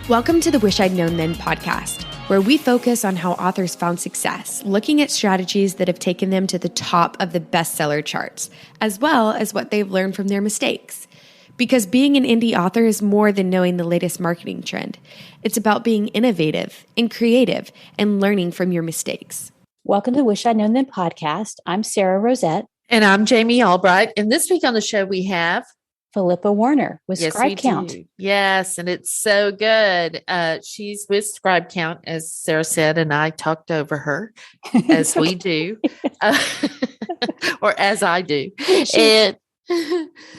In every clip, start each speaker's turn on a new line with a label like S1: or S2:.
S1: Welcome to the Wish I'd Known Then podcast, where we focus on how authors found success, looking at strategies that have taken them to the top of the bestseller charts, as well as what they've learned from their mistakes. Because being an indie author is more than knowing the latest marketing trend. It's about being innovative and creative and learning from your mistakes.
S2: Welcome to the Wish I'd Known Then podcast. I'm Sara Rosette.
S3: And I'm Jami Albright. And this week on the show, we have
S2: Phillipa Werner with Scribecount.
S3: Yes, and it's so good. She's with Scribecount, as Sara said, and I talked over her, as we do, or as I do. And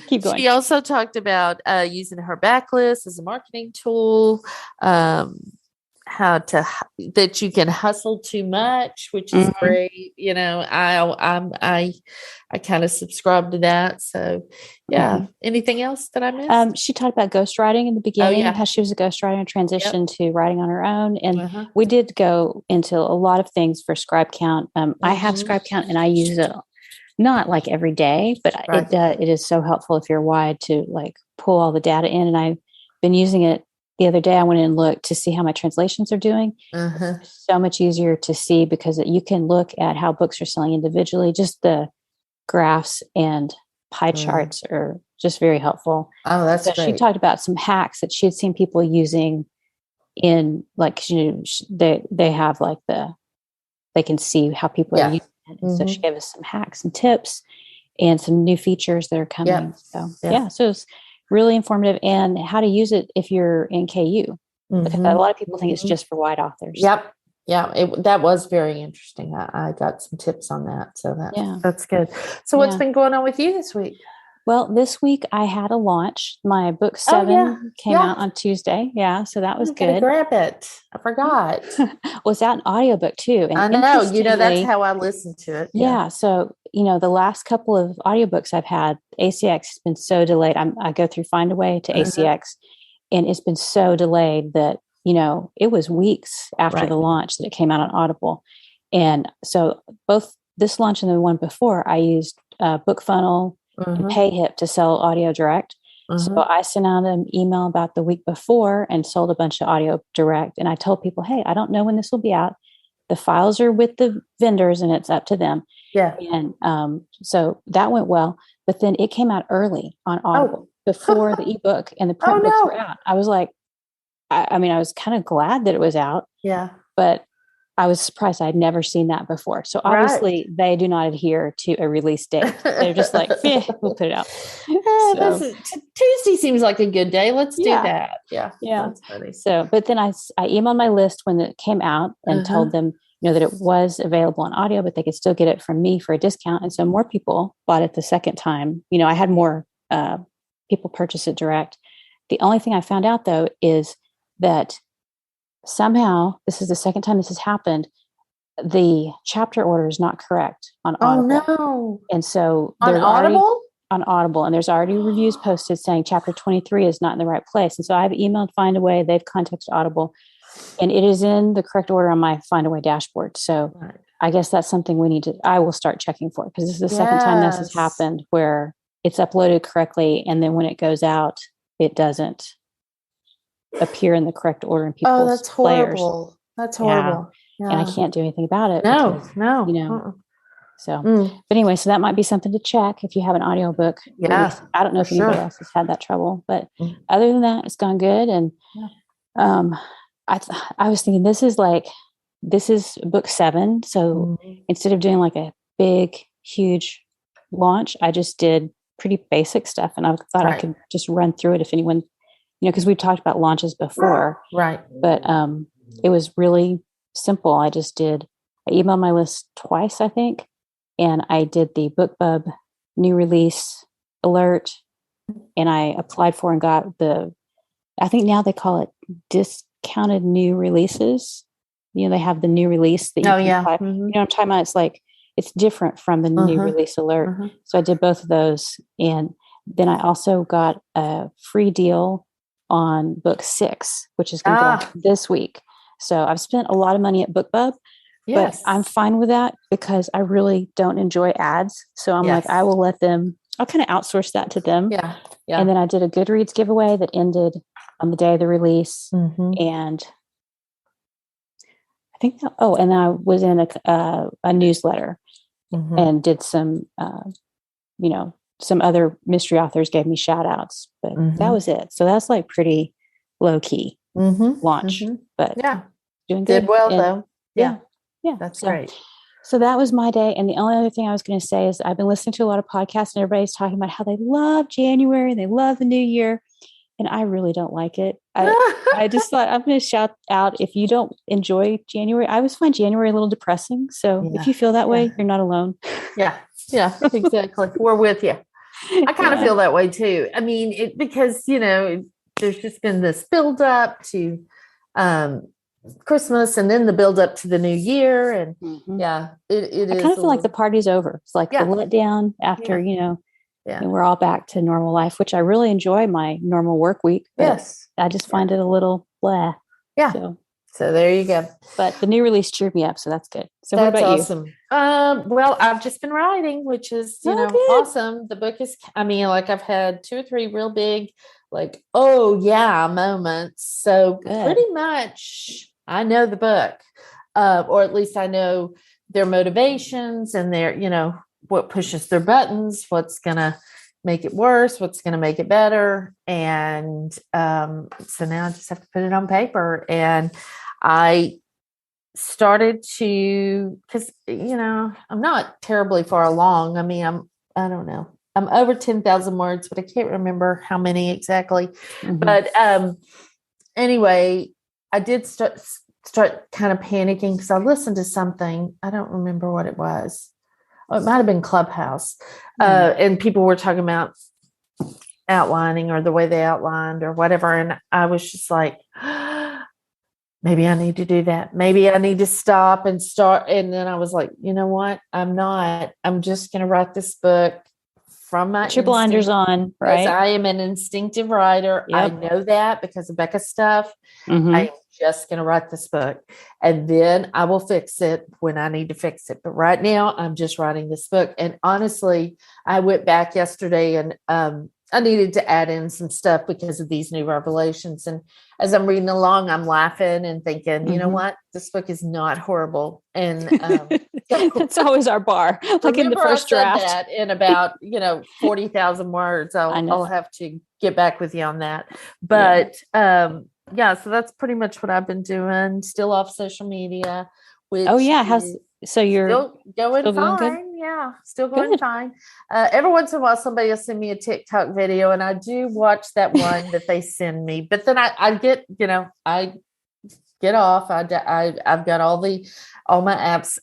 S2: keep going.
S3: She also talked about using her backlist as a marketing tool, that you can hustle too much, which is great. You know, I kind of subscribe to that. So yeah. Anything else that I missed?
S2: She talked about ghostwriting in the beginning, how she was a ghostwriter and transitioned to writing on her own. And we did go into a lot of things for Scribecount. I have Scribecount and I use it not like every day, but it is so helpful if you're wide to like pull all the data in. And I've been using it. The other day I went in and looked to see how my translations are doing. So much easier to see because you can look at how books are selling individually. Just the graphs and pie charts are just very helpful.
S3: Oh, that's great.
S2: She talked about some hacks that she had seen people using in like, they have like they can see how people are using it. And so she gave us some hacks and tips and some new features that are coming. So so it's really informative, and how to use it if you're in KU. Because a lot of people think it's just for wide authors.
S3: Yep. Yeah. That was very interesting. I got some tips on that. So that's good. So what's been going on with you this week?
S2: Well, this week I had a launch. My book 7 came out on Tuesday. Yeah. So that was good.
S3: Grab it. I forgot.
S2: Well, it's out in audiobook too. And
S3: I know, that's how I listened to it.
S2: Yeah. So, the last couple of audiobooks I've had, ACX has been so delayed. I go through Find a Way to ACX, and it's been so delayed that, it was weeks after the launch that it came out on Audible. And so both this launch and the one before, I used BookFunnel and PayHip to sell audio direct. So I sent out an email about the week before and sold a bunch of audio direct. And I told people, hey, I don't know when this will be out. The files are with the vendors and it's up to them. Yeah. And so that went well. But then it came out early on Audible before the ebook and the print books were out. I was like, I was kind of glad that it was out. Yeah. But I was surprised. I'd never seen that before. So obviously they do not adhere to a release date. They're just like, we'll put it out.
S3: Tuesday seems like a good day. Let's do that. Yeah.
S2: That's funny. So, but then I emailed my list when it came out and told them, that it was available on audio, but they could still get it from me for a discount. And so more people bought it the second time. I had more people purchase it direct. The only thing I found out though, is that somehow, this is the second time this has happened, the chapter order is not correct on Audible.
S3: Oh, no.
S2: And so
S3: on Audible?
S2: On Audible. And there's already reviews posted saying chapter 23 is not in the right place. And so I've emailed Find a Way. They've contacted Audible. And it is in the correct order on my Find a Way dashboard. So I guess that's something I will start checking for, because this is the second time this has happened where it's uploaded correctly. And then when it goes out, it doesn't appear in the correct order in people's
S3: that's
S2: players.
S3: Horrible. That's horrible.
S2: Yeah. And I can't do anything about it.
S3: No.
S2: So, but anyway, so that might be something to check if you have an audiobook.
S3: Yeah.
S2: I don't know if anybody else has had that trouble, but other than that, it's gone good. And I was thinking this is book 7. So instead of doing like a big, huge launch, I just did pretty basic stuff. And I thought I could just run through it if anyone, because we've talked about launches before.
S3: Right.
S2: But it was really simple. I emailed my list twice, I think. And I did the BookBub new release alert. And I applied for and got I think now they call it discounted new releases. They have the new release that you can apply. You know what I'm talking about? It's like, it's different from the new release alert. So I did both of those. And then I also got a free deal on book 6, which is going to go out this week. So I've spent a lot of money at BookBub, but I'm fine with that because I really don't enjoy ads. So I'm like, I will let them, I'll kind of outsource that to them.
S3: Yeah.
S2: And then I did a Goodreads giveaway that ended on the day of the release. And I think and I was in a newsletter and did some some other mystery authors gave me shout outs, but that was it. So that's like pretty low key launch, but doing good.
S3: Did well though.
S2: Yeah.
S3: That's great.
S2: So that was my day. And the only other thing I was going to say is I've been listening to a lot of podcasts and everybody's talking about how they love January, they love the new year. And I really don't like it. I just thought I'm going to shout out, if you don't enjoy January, I always find January a little depressing. So if you feel that way, you're not alone.
S3: Yeah, exactly. We're with you. I kind of feel that way too. I mean, because, there's just been this build up to Christmas and then the build up to the new year. And it is.
S2: I kind of feel like the party's over. It's like the letdown after, and we're all back to normal life, which I really enjoy my normal work week.
S3: Yes.
S2: I just find it a little blah.
S3: Yeah. So there you go.
S2: But the new release cheered me up. So that's good. So
S3: that's
S2: what about
S3: awesome. Well, I've just been writing, which is, awesome. The book is, I've had 2 or 3 real big, moments. So pretty much I know the book, or at least I know their motivations and their, what pushes their buttons, what's going to make it worse, what's going to make it better. And so now I just have to put it on paper. And I started to, because, I'm not terribly far along. I don't know. I'm over 10,000 words, but I can't remember how many exactly. But anyway, I did start kind of panicking because I listened to something. I don't remember what it was. It might have been Clubhouse. And people were talking about outlining or the way they outlined or whatever. And I was just like, maybe I need to do that. Maybe I need to stop and start. And then I was like, you know what? I'm just going to write this book from my
S2: Put your blinders on, right?
S3: I am an instinctive writer. Yep. I know that because of Becca's stuff. I'm just going to write this book and then I will fix it when I need to fix it. But right now I'm just writing this book. And honestly, I went back yesterday and I needed to add in some stuff because of these new revelations. And as I'm reading along, I'm laughing and thinking, you know what? This book is not horrible. And
S2: that's always our bar. Like in the first draft.
S3: That in about, 40,000 words. I'll have to get back with you on that. But so that's pretty much what I've been doing. Still off social media. Which
S2: so you're
S3: still going fine.
S2: Good?
S3: Yeah, still going fine. Every once in a while, somebody will send me a TikTok video, and I do watch that one that they send me. But then I get, I get off. I've got all my apps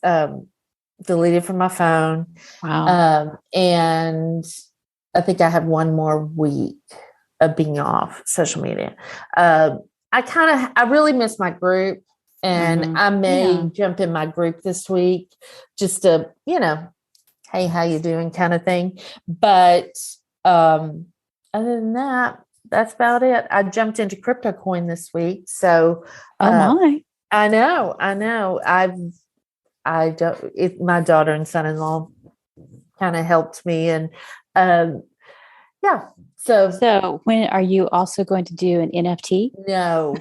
S3: deleted from my phone.
S2: Wow.
S3: And I think I have one more week of being off social media. I really miss my group. And I may jump in my group this week just to, hey, how you doing kind of thing. But other than that, that's about it. I jumped into crypto coin this week. So
S2: my.
S3: I know. My daughter and son-in-law kind of helped me. And So
S2: when are you also going to do an NFT?
S3: No,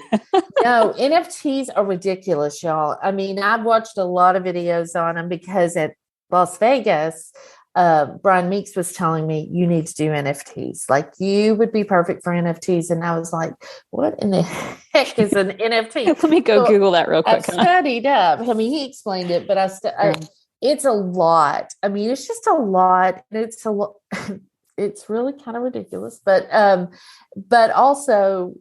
S3: NFTs are ridiculous, y'all. I've watched a lot of videos on them because at Las Vegas, Brian Meeks was telling me you need to do NFTs. Like you would be perfect for NFTs. And I was like, what in the heck is an NFT?
S2: Let me go Google that real quick.
S3: I studied up. He explained it, but it's a lot. It's just a lot. It's a lot. It's really kind of ridiculous, but also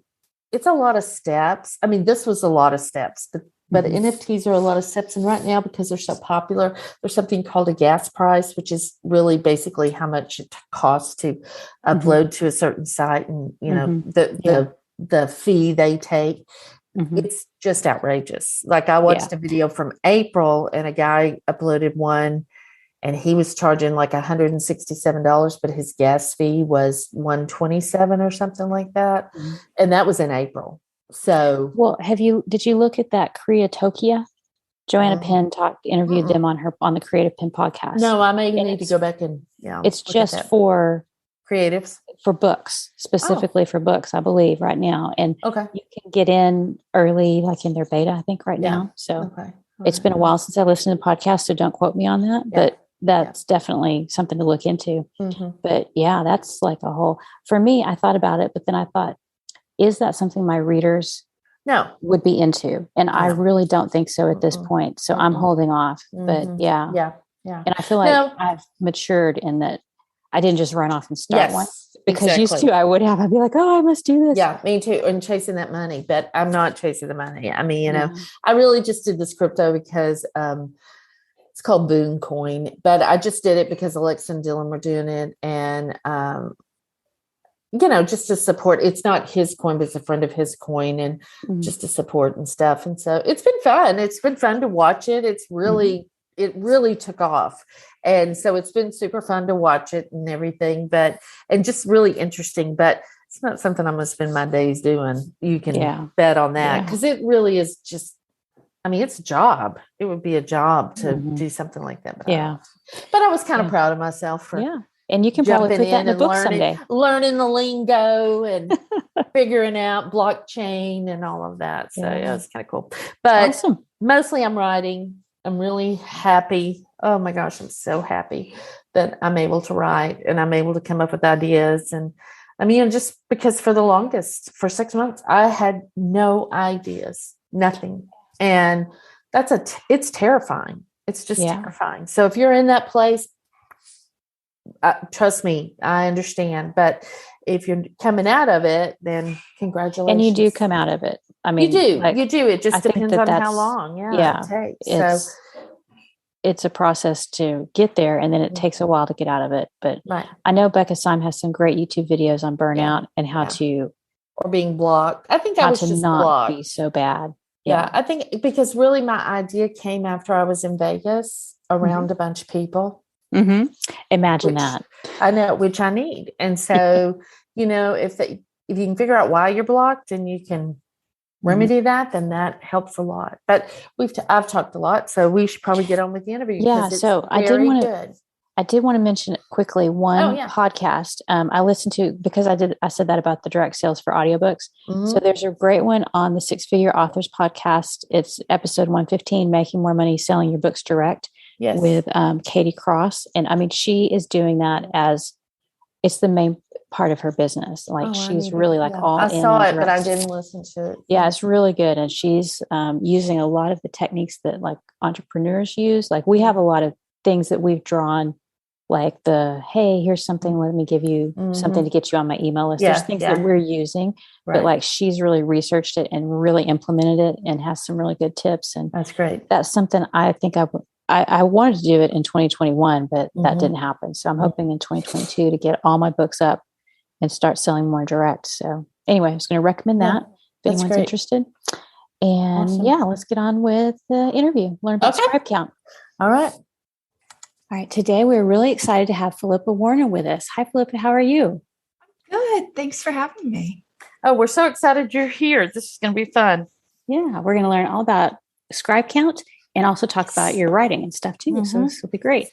S3: it's a lot of steps. This was a lot of steps, but NFTs are a lot of steps. And right now, because they're so popular, there's something called a gas price, which is really basically how much it costs to upload to a certain site. And, the fee they take, it's just outrageous. Like I watched a video from April and a guy uploaded one and he was charging like $167, but his gas fee was $127 or something like that. And that was in April. So,
S2: well, did you look at that Creatopia? Joanna Penn interviewed them on the Creative Penn podcast.
S3: No, I may need to go back and
S2: it's just for
S3: creatives
S2: for books, specifically for books, I believe right now. And
S3: Okay.
S2: you can get in early, like in their beta, I think right now. So it's been a while since I listened to podcasts, so don't quote me on that, but that's definitely something to look into. But yeah, that's like a whole, for me, I thought about it, but then I thought, is that something my readers would be into? And I really don't think so at this point. So I'm holding off, but yeah. And I feel like I've matured in that I didn't just run off and start one, because used to I'd be like, oh, I must do this.
S3: Yeah, me too. And chasing that money, but I'm not chasing the money. I mean, you know, I really just did this crypto because it's called Boon Coin, but I just did it because Alexa and Dylan were doing it. And, you know, just to support, it's not his coin, but it's a friend of his coin, and just to support and stuff. And so it's been fun. It's been fun to watch it. It's really, it really took off. And so it's been super fun to watch it and everything, and just really interesting, but it's not something I'm going to spend my days doing. You can bet on that, because it really is just, I mean, it's a job. It would be a job to do something like that. But I was kind of proud of myself for
S2: and you can probably put that in a book someday.
S3: Learning the lingo and figuring out blockchain and all of that. So yeah, it's kind of cool. But mostly I'm writing. I'm really happy. Oh my gosh, I'm so happy that I'm able to write and I'm able to come up with ideas. And I mean, just because for the longest, for 6 months, I had no ideas, nothing. And it's terrifying. It's just terrifying. So if you're in that place, trust me, I understand. But if you're coming out of it, then congratulations.
S2: And you do come out of it. I mean,
S3: you do. It just depends on how long it takes.
S2: It's a process to get there, and then it takes a while to get out of it. But I know Becca Syme has some great YouTube videos on burnout and how to,
S3: or being blocked. I think I was just
S2: not
S3: blocked.
S2: Be so bad.
S3: Yeah, I think because really my idea came after I was in Vegas around a bunch of people.
S2: Imagine that.
S3: I know, which I need. And so, you know, if you can figure out why you're blocked and you can remedy that, then that helps a lot. But I've talked a lot, so we should probably get on with the interview.
S2: Yeah. So I did want to mention quickly one podcast I listened to, because I said that about the direct sales for audiobooks. So there's a great one on the Six Figure Authors podcast. It's episode 115, Making More Money Selling Your Books Direct, with Katie Cross. And I mean, she is doing that as it's the main part of her business. Like she's really like all in. I
S3: saw it, but I didn't listen to it.
S2: Yeah, it's really good. And she's using a lot of the techniques that like entrepreneurs use. Like we have a lot of things that we've drawn, like hey, here's something, let me give you something to get you on my email list. There's things that we're using, but like she's really researched it and really implemented it and has some really good tips. And
S3: that's great.
S2: That's something I think I wanted to do it in 2021, but that didn't happen. So I'm hoping in 2022 to get all my books up and start selling more direct. So anyway, I was going to recommend that if anyone's interested. And let's get on with the interview. Learn about Scribecount.
S3: All right.
S2: Today we're really excited to have Phillipa Werner with us. Hi, Phillipa. How are you?
S4: Good. Thanks for having me.
S3: Oh, we're so excited you're here. This is going to be fun.
S2: Yeah, we're going to learn all about Scribecount and also talk about your writing and stuff too. So this will be great.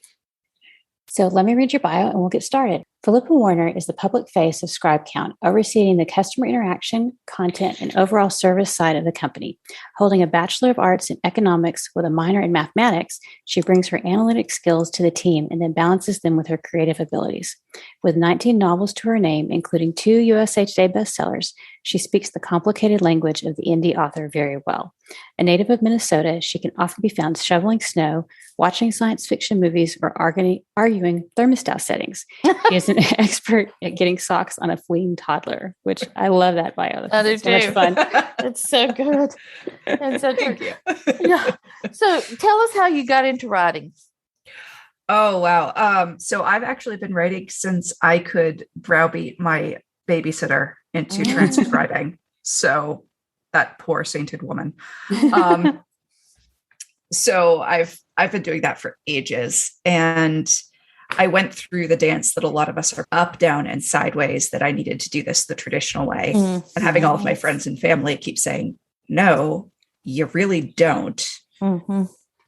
S2: So let me read your bio and we'll get started. Phillipa Werner is the public face of Scribecount, overseeing the customer interaction, content, and overall service side of the company. Holding a Bachelor of Arts in Economics with a minor in Mathematics, she brings her analytic skills to the team and then balances them with her creative abilities. With 19 novels to her name, including 2 USA Today bestsellers, she speaks the complicated language of the indie author very well. A native of Minnesota, she can often be found shoveling snow, watching science fiction movies, or arguing thermostat settings. She is an expert at getting socks on a fleeing toddler, which I love that bio.
S3: It's so much fun. It's so good. And so true. Yeah. So tell us how you got into writing.
S4: Oh, wow. So I've actually been writing since I could browbeat my babysitter into transcribing. So that poor sainted woman. So I've been doing that for ages. And I went through the dance that a lot of us are up, down, and sideways, that I needed to do this the traditional way. And having all of my friends and family keep saying, no, you really don't.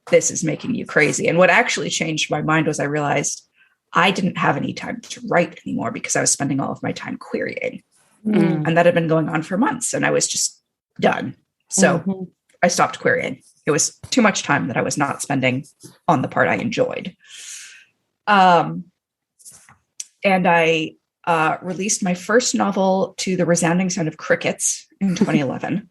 S4: This is making you crazy. And what actually changed my mind was I realized I didn't have any time to write anymore because I was spending all of my time querying.
S2: Mm.
S4: And that had been going on for months and I was just done. So I stopped querying. It was too much time that I was not spending on the part I enjoyed. And I released my first novel to the resounding sound of crickets in 2011.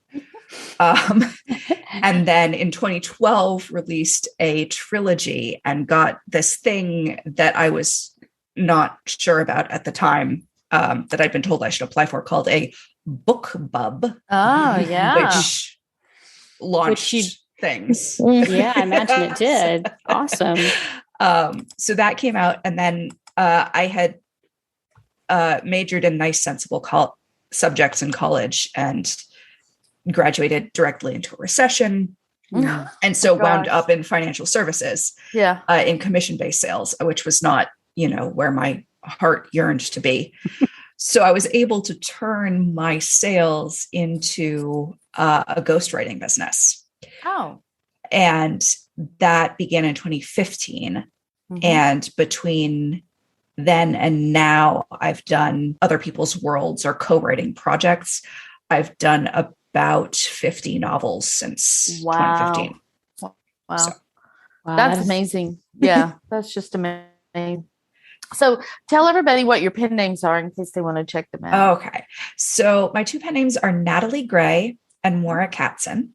S4: And then in 2012 released a trilogy and got this thing that I was not sure about at the time, that I'd been told I should apply for, called a book bub.
S3: Oh, yeah.
S4: Which launched things.
S2: Yeah, I imagine it did. Awesome.
S4: So that came out, and then I had majored in nice, sensible subjects in college and graduated directly into a recession. And so wound up in financial services, in commission-based sales, which was not, where my heart yearned to be. So I was able to turn my sales into a ghostwriting business.
S3: Oh.
S4: And that began in 2015. And between then and now, I've done other people's worlds or co-writing projects. I've done about 50 novels since 2015.
S3: Wow.
S4: So.
S2: Wow,
S3: That's amazing. Yeah, that's just amazing. So tell everybody what your pen names are in case they want to check them out.
S4: Okay. So my two pen names are Natalie Gray and Maura Katzen.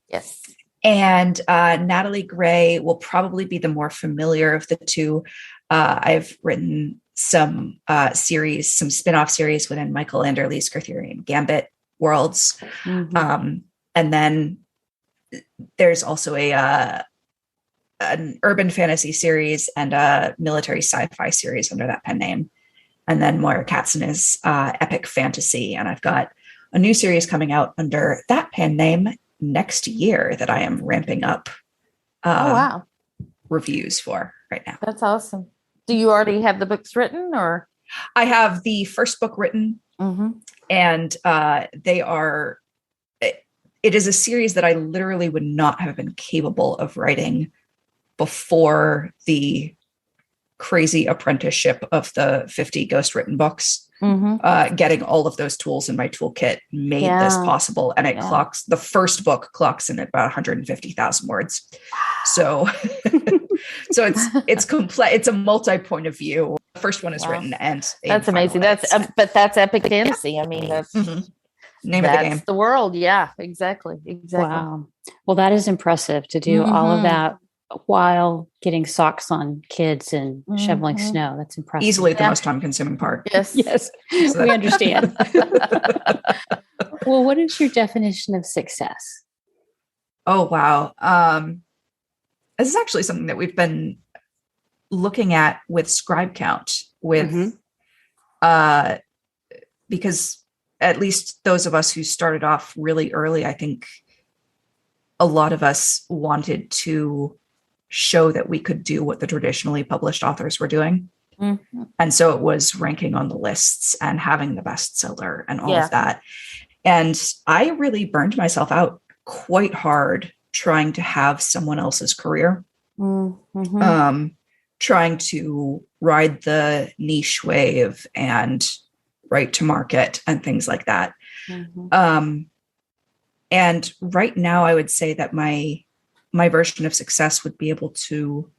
S3: Yes.
S4: And Natalie Gray will probably be the more familiar of the two. I've written some series, some spin-off series within Michael Anderle's Arthurian Gambit worlds. And then there's also an urban fantasy series and a military sci-fi series under that pen name. And then Maura Katzen is epic fantasy. And I've got a new series coming out under that pen name next year that I am ramping up reviews for right now.
S3: That's awesome. Do you already have the books written, or?
S4: I have the first book written, and it is a series that I literally would not have been capable of writing before the crazy apprenticeship of the 50 ghostwritten books. Getting all of those tools in my toolkit made this possible. And it the first book clocks in at about 150,000 words. So, it's complete. It's a multi-point of view. The first one is written and
S3: that's amazing. But that's epic fantasy. I mean, that's
S4: name of the game.
S3: That's the world. Yeah, exactly.
S2: Wow. Well, that is impressive to do all of that while getting socks on kids and shoveling snow. That's impressive.
S4: Easily the most time-consuming part.
S2: Yes, we understand. Well, what is your definition of success?
S4: Oh, wow. This is actually something that we've been looking at with Scribecount because at least those of us who started off really early, I think a lot of us wanted to show that we could do what the traditionally published authors were doing. And so it was ranking on the lists and having the bestseller and all of that. And I really burned myself out quite hard trying to have someone else's career, trying to ride the niche wave and write to market and things like that. And right now I would say that my version of success would be able to,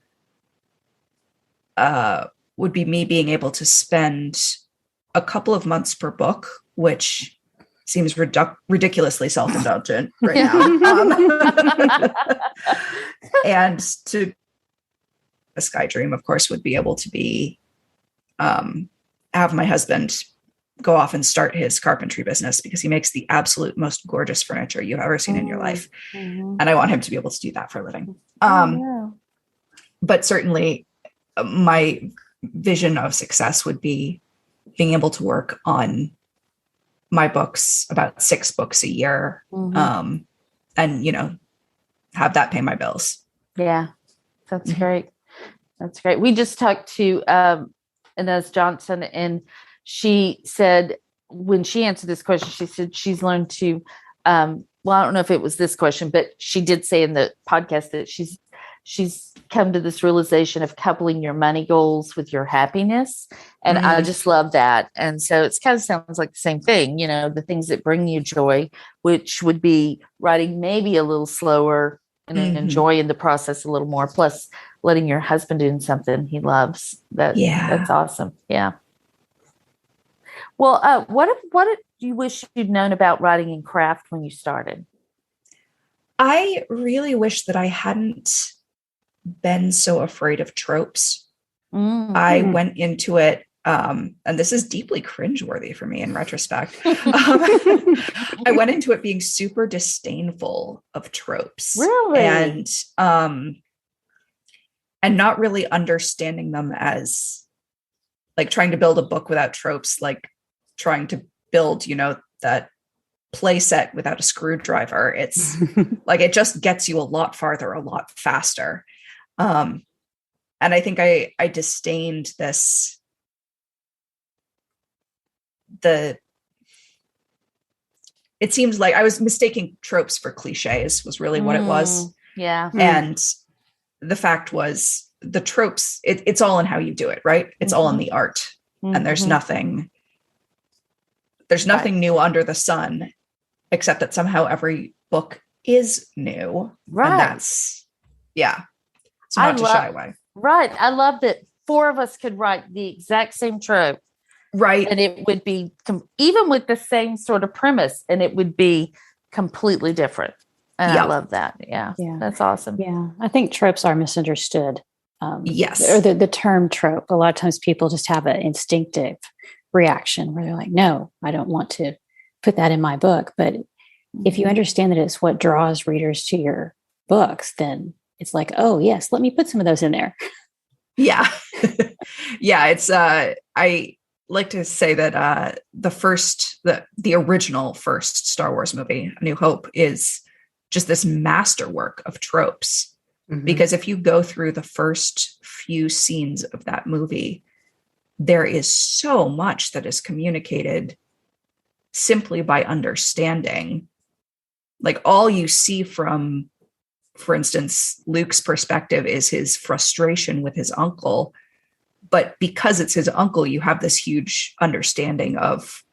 S4: would be me being able to spend a couple of months per book, which seems ridiculously self-indulgent right now. And to a sky dream, of course, would be able to be, have my husband go off and start his carpentry business because he makes the absolute most gorgeous furniture you've ever seen in your life. And I want him to be able to do that for a living. But certainly my vision of success would be being able to work on my books, about 6 books a year, and, have that pay my bills.
S3: Yeah, that's great. That's great. We just talked to Inez Johnson, and she said, when she answered this question, she said she's learned to, well, I don't know if it was this question, but she did say in the podcast that she's come to this realization of coupling your money goals with your happiness. And I just love that. And so it's kind of sounds like the same thing, you know, the things that bring you joy, which would be writing maybe a little slower and enjoying the process a little more, plus letting your husband do something he loves. That's awesome. Yeah. Well, what did you wish you'd known about writing and craft when you started?
S4: I really wish that I hadn't been so afraid of tropes. I went into it, and this is deeply cringeworthy for me in retrospect. I went into it being super disdainful of tropes.
S3: Really?
S4: And not really understanding them as like trying to build a book without tropes, like trying to build, you know, that play set without a screwdriver. It's like, it just gets you a lot farther, a lot faster. And I think I disdained this, it seems like I was mistaking tropes for cliches was really what it was.
S3: Yeah.
S4: And the fact was the tropes, it's all in how you do it, right? It's all in the art. And there's nothing new under the sun, except that somehow every book is new.
S3: Right.
S4: And that's, so not to shy away.
S3: Right. I love that 4 of us could write the exact same trope.
S4: Right.
S3: And it would be, even with the same sort of premise, and it would be completely different. And I love that. Yeah. That's awesome.
S2: Yeah. I think tropes are misunderstood.
S4: Yes.
S2: Or the term trope. A lot of times people just have an instinctive reaction where they're like, no, I don't want to put that in my book. But if you understand that it's what draws readers to your books, then it's like, oh yes, let me put some of those in there.
S4: Yeah. Yeah. It's, I like to say that, the original first Star Wars movie, A New Hope, is just this masterwork of tropes. Because if you go through the first few scenes of that movie, there is so much that is communicated simply by understanding. Like, all you see from, for instance, Luke's perspective is his frustration with his uncle. But because it's his uncle, you have this huge understanding of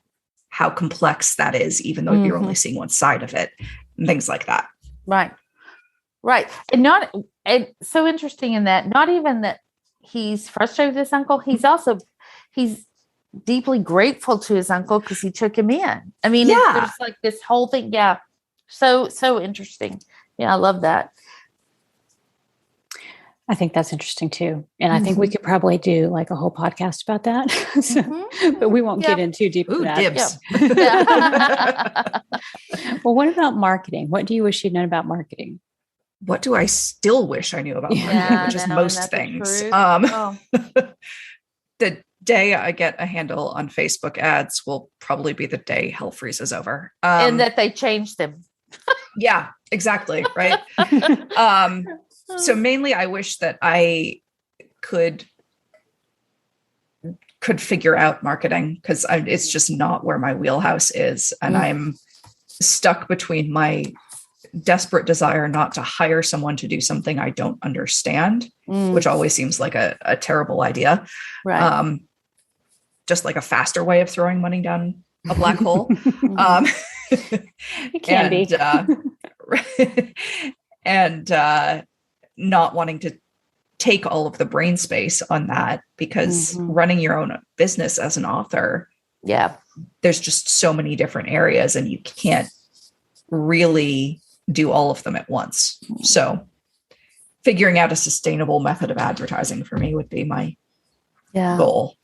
S4: how complex that is, even though you're only seeing one side of it, and things like that.
S3: Right. Right. And so interesting in that, not even that he's frustrated with his uncle, he's deeply grateful to his uncle because he took him in. I mean, there's like this whole thing. Yeah. So interesting. Yeah. I love that.
S2: I think that's interesting too. And I think we could probably do like a whole podcast about that. But we won't get in too deep into that.
S4: Dibs.
S2: Well, what about marketing? What do you wish you'd known about marketing?
S4: What do I still wish I knew about marketing, which is most things. The day I get a handle on Facebook ads will probably be the day hell freezes over.
S3: And that they change them.
S4: Yeah, exactly. Right. So mainly I wish that I could figure out marketing, because it's just not where my wheelhouse is. And I'm stuck between my desperate desire not to hire someone to do something I don't understand, which always seems like a terrible idea.
S3: Right.
S4: Just like a faster way of throwing money down a black hole.
S2: It can be.
S4: And not wanting to take all of the brain space on that, because running your own business as an author, there's just so many different areas and you can't really do all of them at once. So figuring out a sustainable method of advertising for me would be my goal.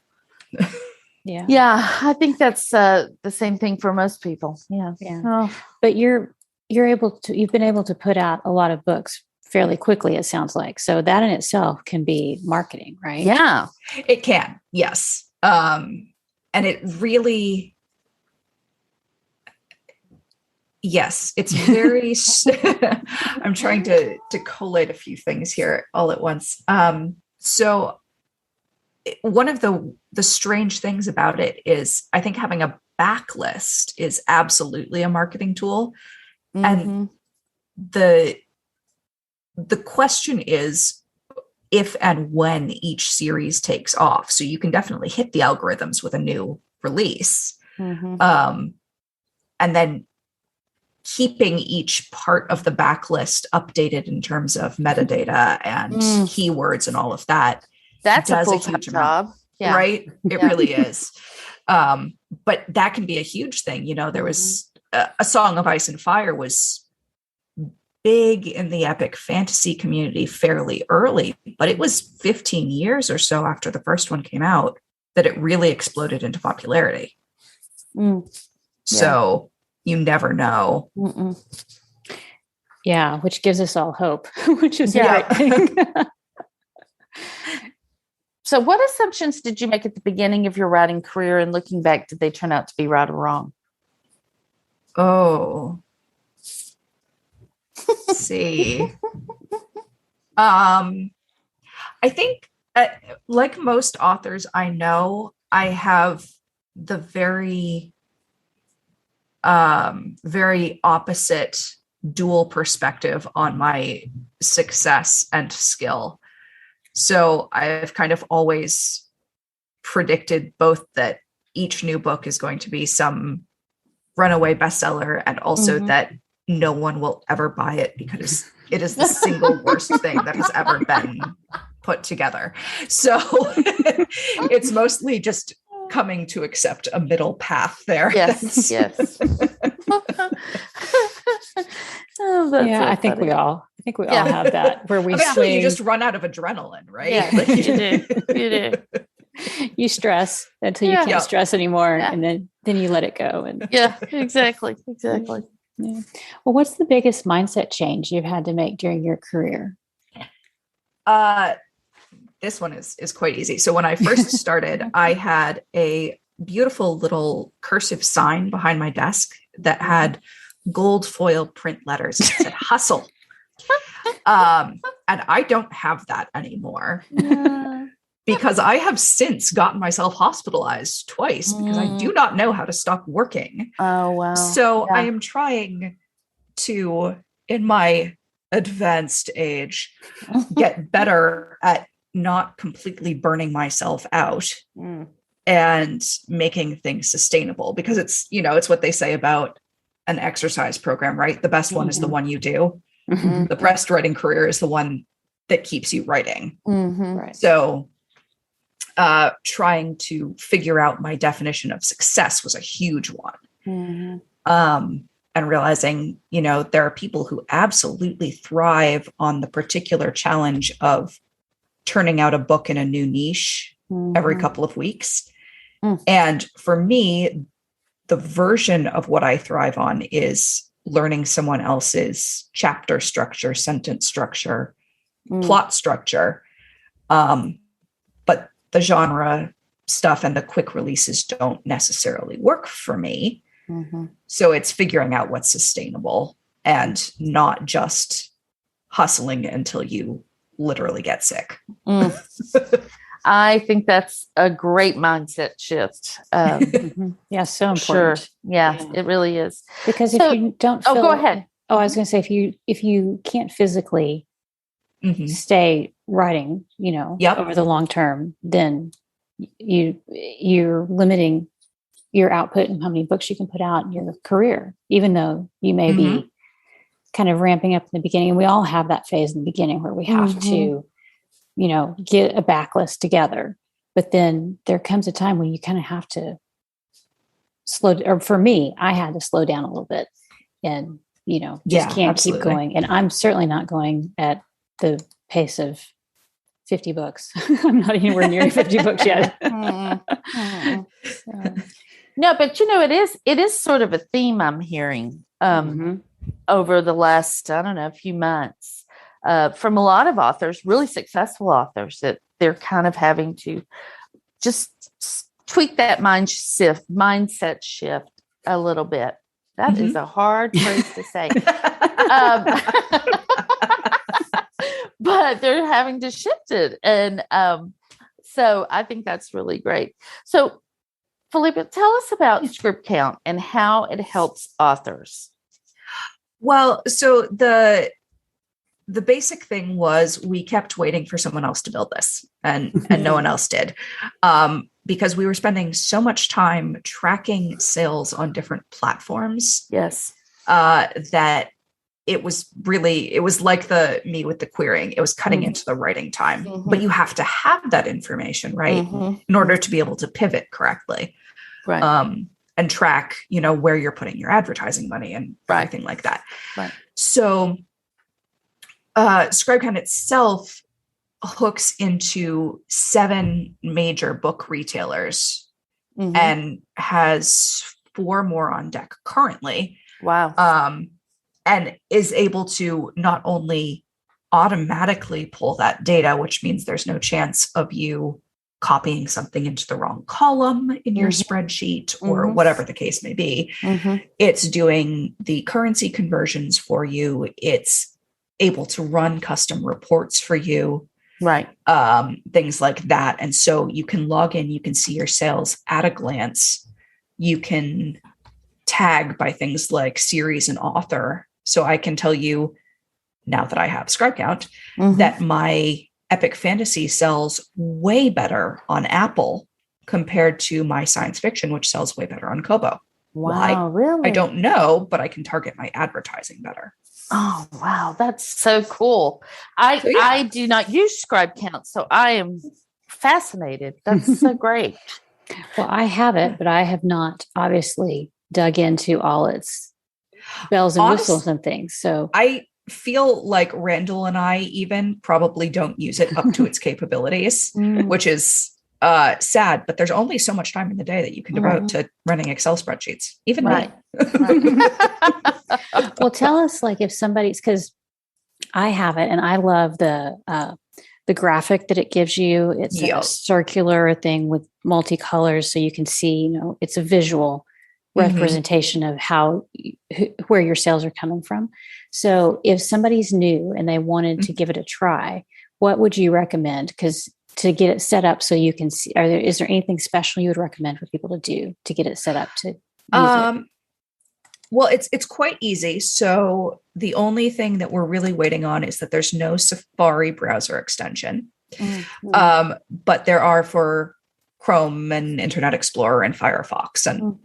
S2: Yeah.
S3: I think that's the same thing for most people. Yeah.
S2: Oh. But you've been able to put out a lot of books fairly quickly, it sounds like. So that in itself can be marketing, right?
S3: Yeah,
S4: it can. Yes. And it really, yes, it's very, I'm trying to collate a few things here all at once. So one of the strange things about it is I think having a backlist is absolutely a marketing tool. And the question is if and when each series takes off. So you can definitely hit the algorithms with a new release. And then keeping each part of the backlist updated in terms of metadata and keywords and all of that.
S3: That's
S4: does
S3: a
S4: a
S3: full-time
S4: huge amount,
S3: job. Yeah.
S4: right? It really is. But that can be a huge thing. You know, there was a Song of Ice and Fire was big in the epic fantasy community fairly early, but it was 15 years or so after the first one came out that it really exploded into popularity. So you never know.
S2: Yeah, which gives us all hope, which is a great thing.
S3: So what assumptions did you make at the beginning of your writing career, and looking back, did they turn out to be right or wrong?
S4: Oh, let's see. I think like most authors I know, I have the very opposite dual perspective on my success and skill. So I've kind of always predicted both that each new book is going to be some runaway bestseller, and also that no one will ever buy it because it is the single worst thing that has ever been put together. So it's mostly just coming to accept a middle path there.
S3: Yes.
S2: I think we all have that where we
S4: eventually you just run out of adrenaline, right?
S3: Yeah,
S4: Like,
S3: you do.
S2: You stress until you can't stress anymore, and then you let it go. And
S3: exactly.
S2: Yeah. Well, what's the biggest mindset change you've had to make during your career?
S4: This one is quite easy. So when I first started, I had a beautiful little cursive sign behind my desk that had gold foil print letters that said hustle. And I don't have that anymore because I have since gotten myself hospitalized twice because I do not know how to stop working.
S3: Oh, wow.
S4: So I am trying to, in my advanced age, get better at not completely burning myself out and making things sustainable, because it's, you know, it's what they say about an exercise program, right? The best one is the one you do. The best writing career is the one that keeps you writing.
S2: Right.
S4: So trying to figure out my definition of success was a huge one. And realizing, you know, there are people who absolutely thrive on the particular challenge of turning out a book in a new niche every couple of weeks. And for me, the version of what I thrive on is learning someone else's chapter structure, sentence structure, plot structure. But the genre stuff and the quick releases don't necessarily work for me. So it's figuring out what's sustainable and not just hustling until you literally get sick.
S3: I think that's a great mindset shift.
S2: Yeah, so important.
S3: Sure. Yeah, it really is.
S2: Because if you don't feel,
S3: go ahead.
S2: Oh, I was going to say, if you can't physically stay writing, you know, over the long term, then you're limiting your output and how many books you can put out in your career, even though you may be kind of ramping up in the beginning. And we all have that phase in the beginning where we have to, you know, get a backlist together. But then there comes a time when you kind of have to or for me, I had to slow down a little bit and, you know, just can't keep going. And I'm certainly not going at the pace of 50 books. I'm not anywhere near 50 books yet.
S3: No, but you know, it is sort of a theme I'm hearing over the last, I don't know, few months from a lot of authors, really successful authors, that they're kind of having to just tweak that mindset shift a little bit. That is a hard phrase to say. But they're having to shift it. And so I think that's really great. So Phillipa, tell us about Scribecount and how it helps authors.
S4: Well, so the basic thing was we kept waiting for someone else to build this, and no one else did, because we were spending so much time tracking sales on different platforms.
S3: Yes.
S4: That it was like me with the querying. It was cutting into the writing time, but you have to have that information, right, in order to be able to pivot correctly,
S3: right,
S4: and track, where you're putting your advertising money and everything like that.
S3: Right.
S4: So, Scribecount itself hooks into 7 major book retailers and has 4 more on deck currently.
S3: Wow.
S4: And is able to not only automatically pull that data, which means there's no chance of you copying something into the wrong column in your spreadsheet or whatever the case may be. It's doing the currency conversions for you. It's able to run custom reports for you.
S3: Right.
S4: Things like that. And so you can log in, you can see your sales at a glance. You can tag by things like series and author. So I can tell you, now that I have Scribecount, that my epic fantasy sells way better on Apple compared to my science fiction, which sells way better on Kobo.
S3: Wow,
S4: Why?
S3: really?
S4: I don't know, but I can target my advertising better.
S3: Oh, wow. That's so cool. I do not use Scribecount, so I am fascinated. That's so great.
S2: Well, I have it, but I have not obviously dug into all its bells and whistles and things. So
S4: I feel like Randall and I even probably don't use it up to its capabilities, which is sad, but there's only so much time in the day that you can devote to running Excel spreadsheets. Even me.
S2: Well, tell us, like, if somebody's, because I have it and I love the graphic that it gives you. It's a circular thing with multicolors, so you can see, it's a visual representation of where your sales are coming from. So if somebody's new and they wanted to give it a try, what would you recommend? Because to get it set up so you can see, is there anything special you would recommend for people to do to get it set up to use it?
S4: Well, it's quite easy. So the only thing that we're really waiting on is that there's no Safari browser extension. But there are for Chrome and Internet Explorer and Firefox. And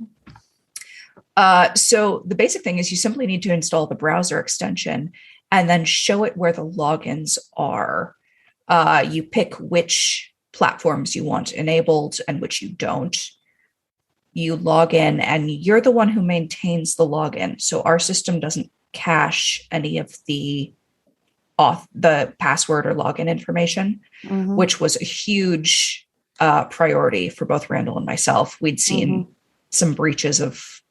S4: so the basic thing is you simply need to install the browser extension and then show it where the logins are. You pick which platforms you want enabled and which you don't. You log in and you're the one who maintains the login. So our system doesn't cache any of the password or login information, which was a huge priority for both Randall and myself. We'd seen some breaches of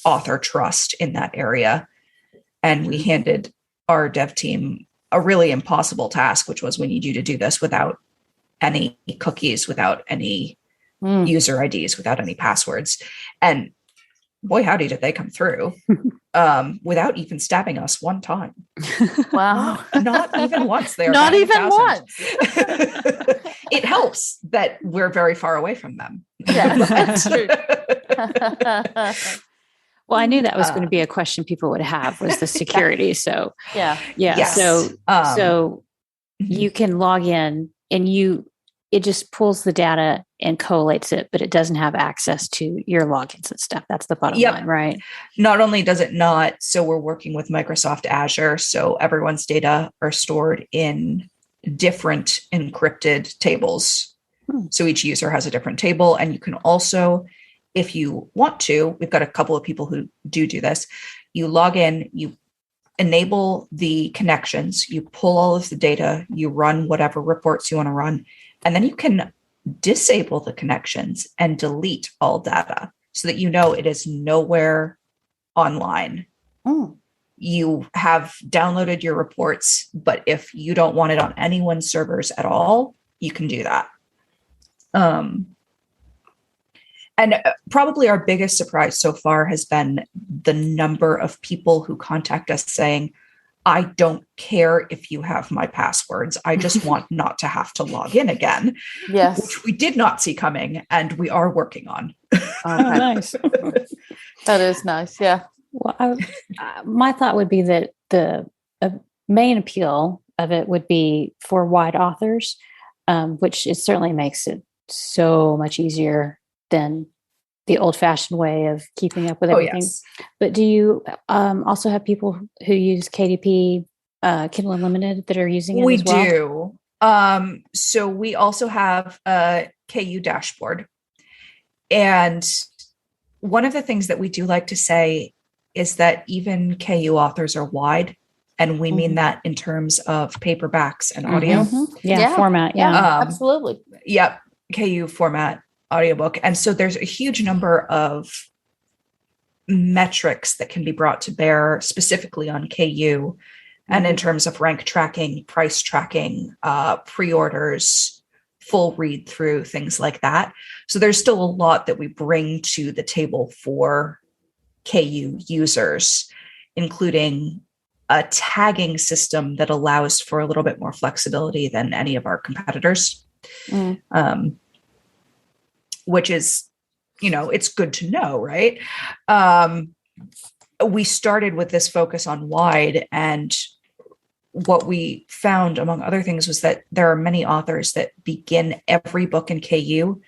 S4: author trust in that area. And we handed our dev team a really impossible task, which was we need you to do this without any cookies, without any user IDs, without any passwords. And boy, howdy, did they come through without even stabbing us one time.
S3: Wow.
S4: Not even once.
S3: Not even once.
S4: It helps that we're very far away from them.
S3: Yes, that's true.
S2: Well, I knew that was going to be a question people would have, was the security. So yeah.
S4: Yes.
S2: So you can log in and it just pulls the data and collates it, but it doesn't have access to your logins and stuff. That's the bottom line, right?
S4: Not only does it not, so we're working with Microsoft Azure, so everyone's data are stored in different encrypted tables. So each user has a different table, and you can also, if you want to, we've got a couple of people who do this. You log in, you enable the connections, you pull all of the data, you run whatever reports you want to run, and then you can disable the connections and delete all data so that it is nowhere online. You have downloaded your reports, but if you don't want it on anyone's servers at all, you can do that. And probably our biggest surprise so far has been the number of people who contact us saying, I don't care if you have my passwords. I just want not to have to log in again.
S3: Yes.
S4: Which we did not see coming, and we are working on.
S2: Nice.
S3: That is nice. Yeah.
S2: Well, my thought would be that the main appeal of it would be for wide authors, which it certainly makes it so much easier than the old-fashioned way of keeping up with everything.
S4: Yes.
S2: But do you also have people who use KDP Kindle Unlimited that are using it as well?
S4: We do. So we also have a KU dashboard. And one of the things that we do like to say is that even KU authors are wide. And we mean that in terms of paperbacks and audio.
S2: Yeah, format. Yeah,
S3: absolutely.
S4: Yep. KU format audiobook. And so there's a huge number of metrics that can be brought to bear specifically on KU. And in terms of rank tracking, price tracking, pre-orders, full read through, things like that. So there's still a lot that we bring to the table for KU users, including a tagging system that allows for a little bit more flexibility than any of our competitors, which is, it's good to know, right? We started with this focus on wide, and what we found, among other things, was that there are many authors that begin every book in KU,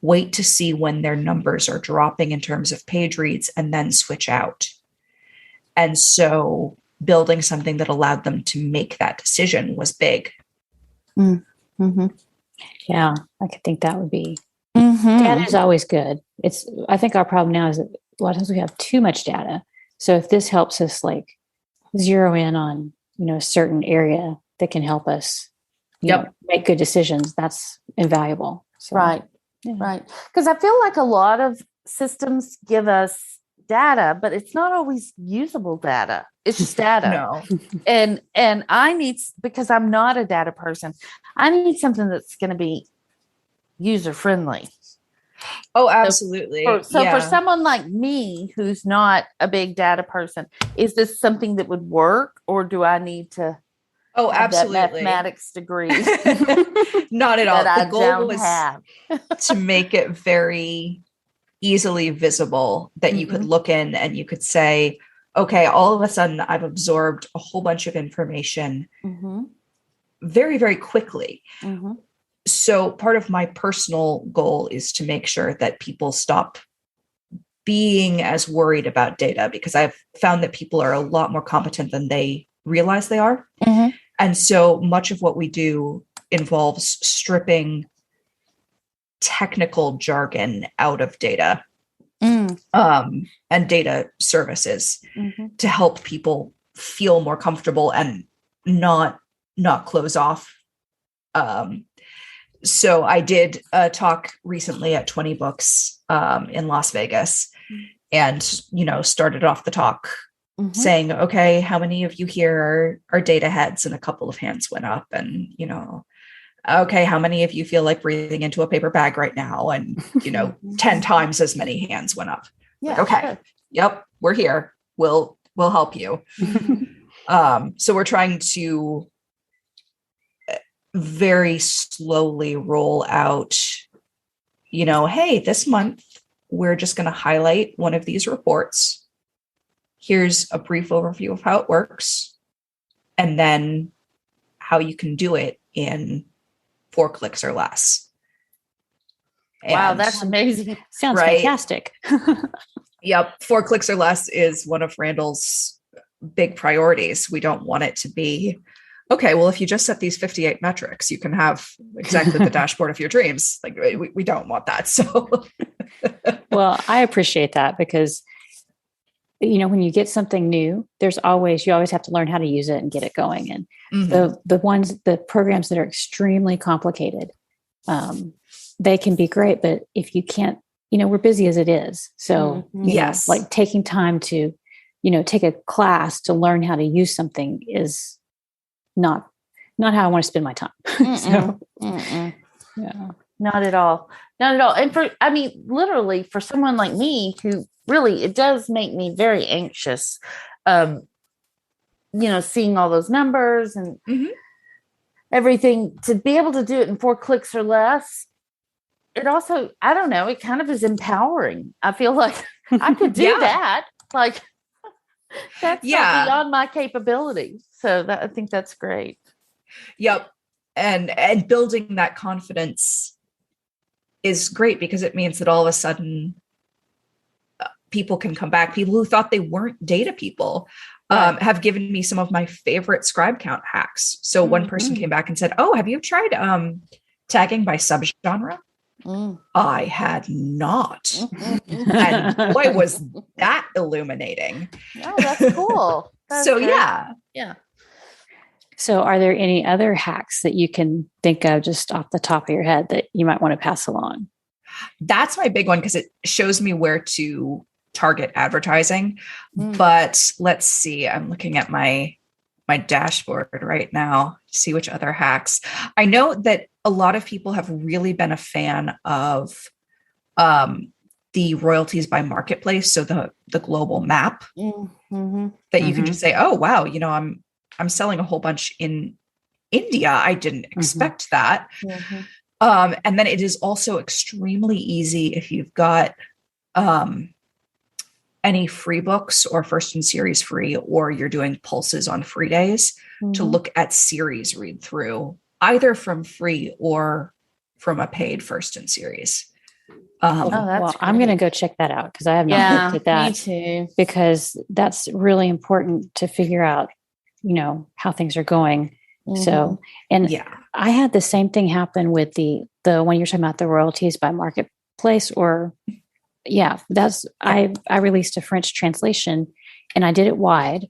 S4: wait to see when their numbers are dropping in terms of page reads, and then switch out. And so building something that allowed them to make that decision was big.
S2: Yeah, I could think that would be. Data is always good. I think our problem now is that a lot of times we have too much data. So if this helps us like zero in on, a certain area that can help us make good decisions, that's invaluable. So,
S3: Right. Because I feel like a lot of systems give us data, but it's not always usable data. It's just data.
S4: No.
S3: And I need, because I'm not a data person, I need something that's going to be user friendly.
S4: Oh, absolutely.
S3: So for someone like me, who's not a big data person, is this something that would work, or do I need to
S4: have absolutely
S3: that mathematics degree?
S4: Not at all.
S3: The
S4: goal was to make it very easily visible that you could look in and you could say, okay, all of a sudden I've absorbed a whole bunch of information very, very quickly. So part of my personal goal is to make sure that people stop being as worried about data, because I've found that people are a lot more competent than they realize they are. And so much of what we do involves stripping technical jargon out of data and data services to help people feel more comfortable and not close off. So I did a talk recently at 20 Books in Las Vegas, and, started off the talk saying, okay, how many of you here are data heads? And a couple of hands went up, and, okay, how many of you feel like breathing into a paper bag right now? And, 10 times as many hands went up.
S3: Yeah.
S4: Like, okay.
S3: Sure.
S4: Yep. We're here. We'll help you. So we're trying to very slowly roll out, hey, this month we're just going to highlight one of these reports. Here's a brief overview of how it works, and then how you can do it in 4 clicks or less.
S3: Wow, that's amazing.
S2: Sounds fantastic.
S4: Yep. 4 clicks or less is one of Randall's big priorities. We don't want it to be, okay, well, if you just set these 58 metrics, you can have exactly the dashboard of your dreams. Like, we don't want that. So,
S2: well, I appreciate that, because, when you get something new, you always have to learn how to use it and get it going. And the programs that are extremely complicated, they can be great, but if you can't, we're busy as it is. So
S4: yes,
S2: like taking time to, take a class to learn how to use something is not how I want to spend my time. So, yeah,
S3: not at all. And literally for someone like me, who really, it does make me very anxious, seeing all those numbers and everything, to be able to do it in 4 clicks or less. It also, I don't know, it kind of is empowering. I feel like I could do that. Like, That's beyond my capability. So I think that's great.
S4: Yep. And building that confidence is great because it means that all of a sudden people can come back. People who thought they weren't data people have given me some of my favorite Scribecount hacks. So one person came back and said, "Oh, have you tried tagging by subgenre?" I had not. And boy, was that illuminating.
S3: Oh, that's cool.
S4: So great.
S3: Yeah.
S2: So are there any other hacks that you can think of just off the top of your head that you might want to pass along?
S4: That's my big one because it shows me where to target advertising. But let's see. I'm looking at my dashboard right now to see which other hacks. I know that a lot of people have really been a fan of the royalties by marketplace. So the global map that you can just say, oh, wow, I'm selling a whole bunch in India. I didn't expect that. And then it is also extremely easy if you've got any free books or first in series free, or you're doing pulses on free days to look at series read through, either from free or from a paid first in series.
S2: Well, I'm going to go check that out because I have not looked at that.
S3: Me too.
S2: Because that's really important to figure out, how things are going. So, and I had the same thing happen with the when you're talking about the royalties by marketplace, or I released a French translation and I did it wide,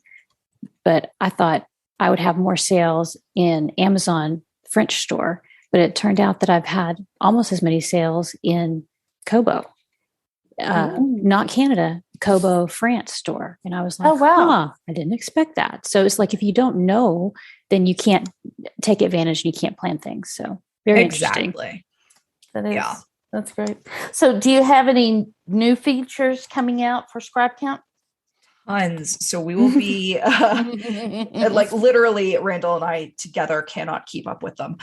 S2: but I thought I would have more sales in Amazon French store, but it turned out that I've had almost as many sales in Kobo, not Canada, Kobo France store. And I was like, oh, wow, I didn't expect that. So it's like, if you don't know, then you can't take advantage and you can't plan things. So very interesting.
S3: That is. Yeah. That's great. So do you have any new features coming out for Scribecount?
S4: Tons. So we will be like literally Randall and I together cannot keep up with them.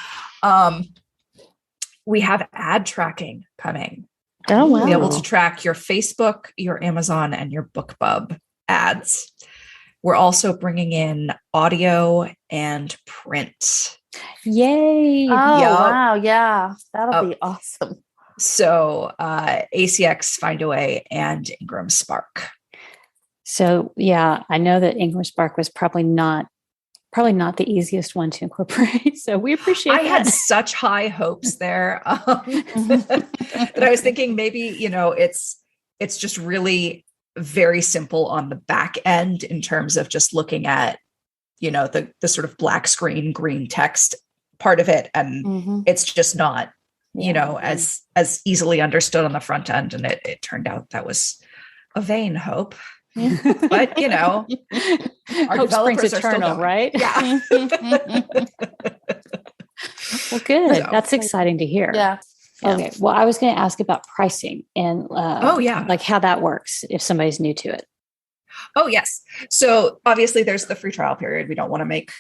S4: We have ad tracking coming.
S2: Oh, wow.
S4: We'll be able to track your Facebook, your Amazon, and your BookBub ads. We're also bringing in audio and print.
S2: Yay.
S3: Oh, wow. Yeah. That'll be awesome.
S4: So ACX, Findaway, and Ingram Spark.
S2: So I know that Ingram Spark was probably not the easiest one to incorporate. So we appreciate that.
S4: I had such high hopes there that I was thinking maybe, it's just really very simple on the back end in terms of just looking at, the sort of black screen, green text part of it. And it's just not, as easily understood on the front end. And it turned out that was a vain hope. But our
S2: hope
S4: developers
S2: springs eternal, right?
S4: Yeah.
S2: Well, good. So, that's exciting to hear.
S3: Yeah.
S2: Okay. Well, I was going to ask about pricing and like how that works if somebody's new to it.
S4: Oh, yes. So obviously there's the free trial period. We don't want to make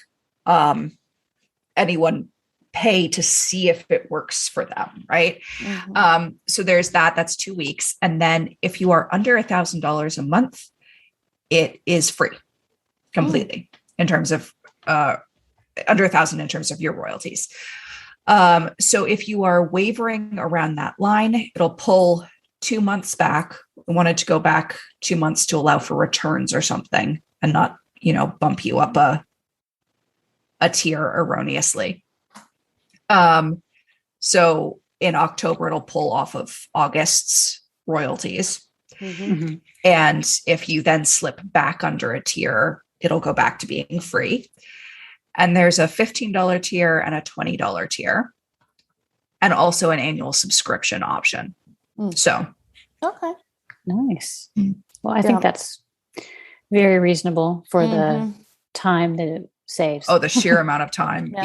S4: anyone pay to see if it works for them. Right. So there's that's 2 weeks. And then if you are under $1,000 a month, it is free completely in terms of under 1,000 in terms of your royalties. So if you are wavering around that line, it'll pull 2 months back. We wanted to go back 2 months to allow for returns or something and not, bump you up a tier erroneously. So in October, it'll pull off of August's royalties. And if you then slip back under a tier, it'll go back to being free. And there's a $15 tier and a $20 tier, and also an annual subscription option. So,
S3: okay,
S2: nice. Well, I think that's very reasonable for the time that it saves.
S4: Oh, the sheer amount of time.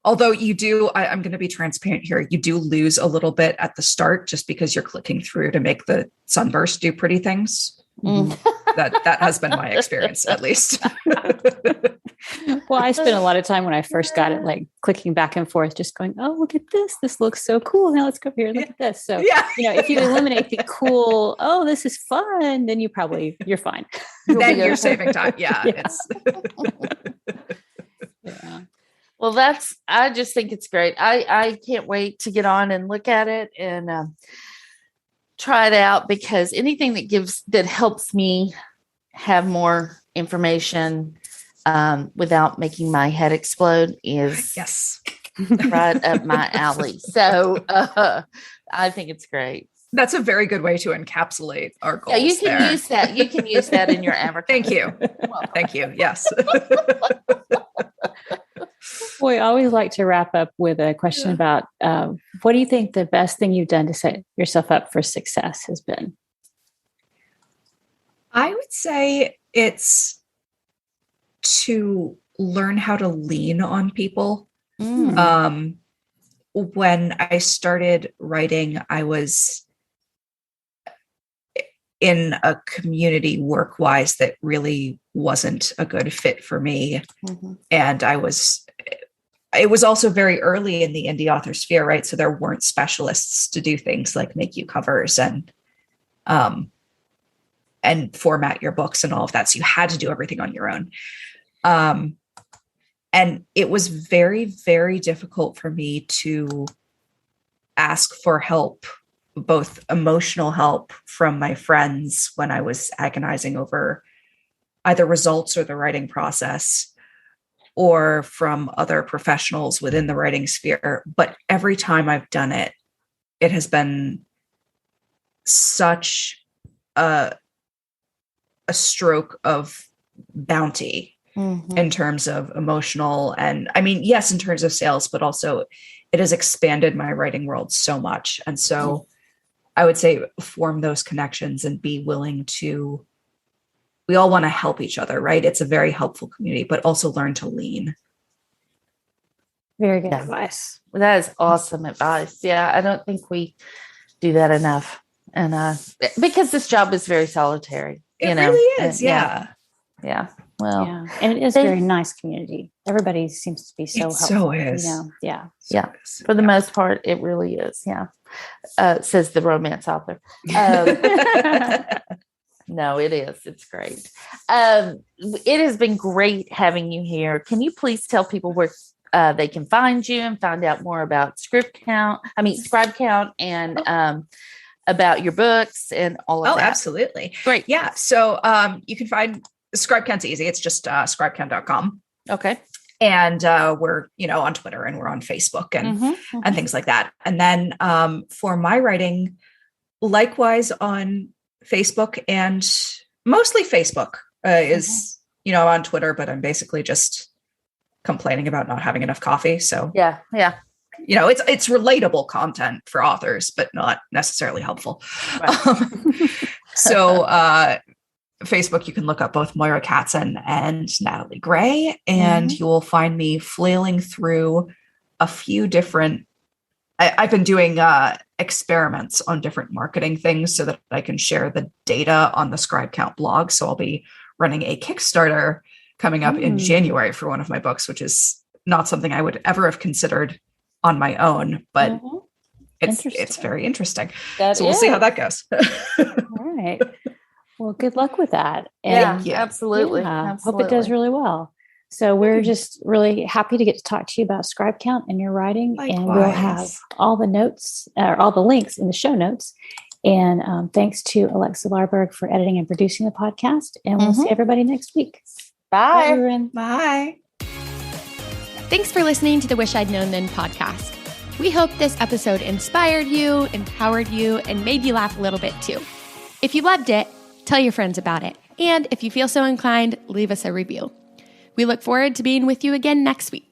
S4: Although you do, I'm going to be transparent here. You do lose a little bit at the start just because you're clicking through to make the sunburst do pretty things. That has been my experience, at least.
S2: Well, I spent a lot of time when I first got it, like clicking back and forth, just going, oh, look at this. This looks so cool. Now let's go here. Look at this. So, if you eliminate the cool, oh, this is fun, then you're fine.
S4: Then you're saving time. Yeah.
S3: Yeah. Well, I just think it's great. I can't wait to get on and look at it and try it out, because anything that helps me have more information without making my head explode is right up my alley. So I think it's great.
S4: That's a very good way to encapsulate our goals.
S3: Yeah, you can use that. You can use that in your advertising.
S4: Thank you. Thank you. Yes.
S2: Boy, I always like to wrap up with a question about what do you think the best thing you've done to set yourself up for success has been?
S4: I would say it's to learn how to lean on people. When I started writing, I was in a community work-wise that really wasn't a good fit for me. And it was also very early in the indie author sphere, right? So there weren't specialists to do things like make you covers and format your books and all of that. So you had to do everything on your own. And it was very, very difficult for me to ask for help, both emotional help from my friends when I was agonizing over either results or the writing process, or from other professionals within the writing sphere. But every time I've done it, it has been such a stroke of bounty in terms of emotional. And I mean, yes, in terms of sales, but also it has expanded my writing world so much. And so I would say form those connections and be willing to, we all want to help each other, right? It's a very helpful community, but also learn to lean.
S2: Very good advice.
S3: That is awesome advice. Yeah. I don't think we do that enough. And because this job is very solitary.
S4: It really is.
S3: Yeah. Well,
S2: and it is a very nice community. Everybody seems to be so helpful.
S4: So is.
S3: For the most part, it really is. Yeah. Says the romance author. No, it is. It's great. It has been great having you here. Can you please tell people where they can find you and find out more about Scribecount and about your books and all of that?
S4: Oh, absolutely.
S3: Great.
S4: Yeah. So you can find Scribecount's easy. It's just scribecount.com.
S3: Okay.
S4: And we're, on Twitter and we're on Facebook and things like that. And then for my writing, likewise on Facebook, and mostly Facebook is, on Twitter, but I'm basically just complaining about not having enough coffee. So
S3: yeah.
S4: It's relatable content for authors, but not necessarily helpful. Right. So Facebook, you can look up both Moira Katzen and Natalie Gray, and you will find me flailing through a few different, I've been doing experiments on different marketing things so that I can share the data on the Scribecount blog. So I'll be running a Kickstarter coming up in January for one of my books, which is not something I would ever have considered on my own, but it's very interesting. So we'll see how that goes.
S2: All right. Well, good luck with that.
S3: And absolutely.
S2: Hope it does really well. So we're just really happy to get to talk to you about Scribecount and your writing. Likewise. And we'll have all the notes or all the links in the show notes. And thanks to Alexa Larberg for editing and producing the podcast. And we'll see everybody next week.
S3: Bye.
S2: Bye, everyone.
S4: Bye.
S1: Thanks for listening to the Wish I'd Known Then podcast. We hope this episode inspired you, empowered you, and made you laugh a little bit too. If you loved it, tell your friends about it. And if you feel so inclined, leave us a review. We look forward to being with you again next week.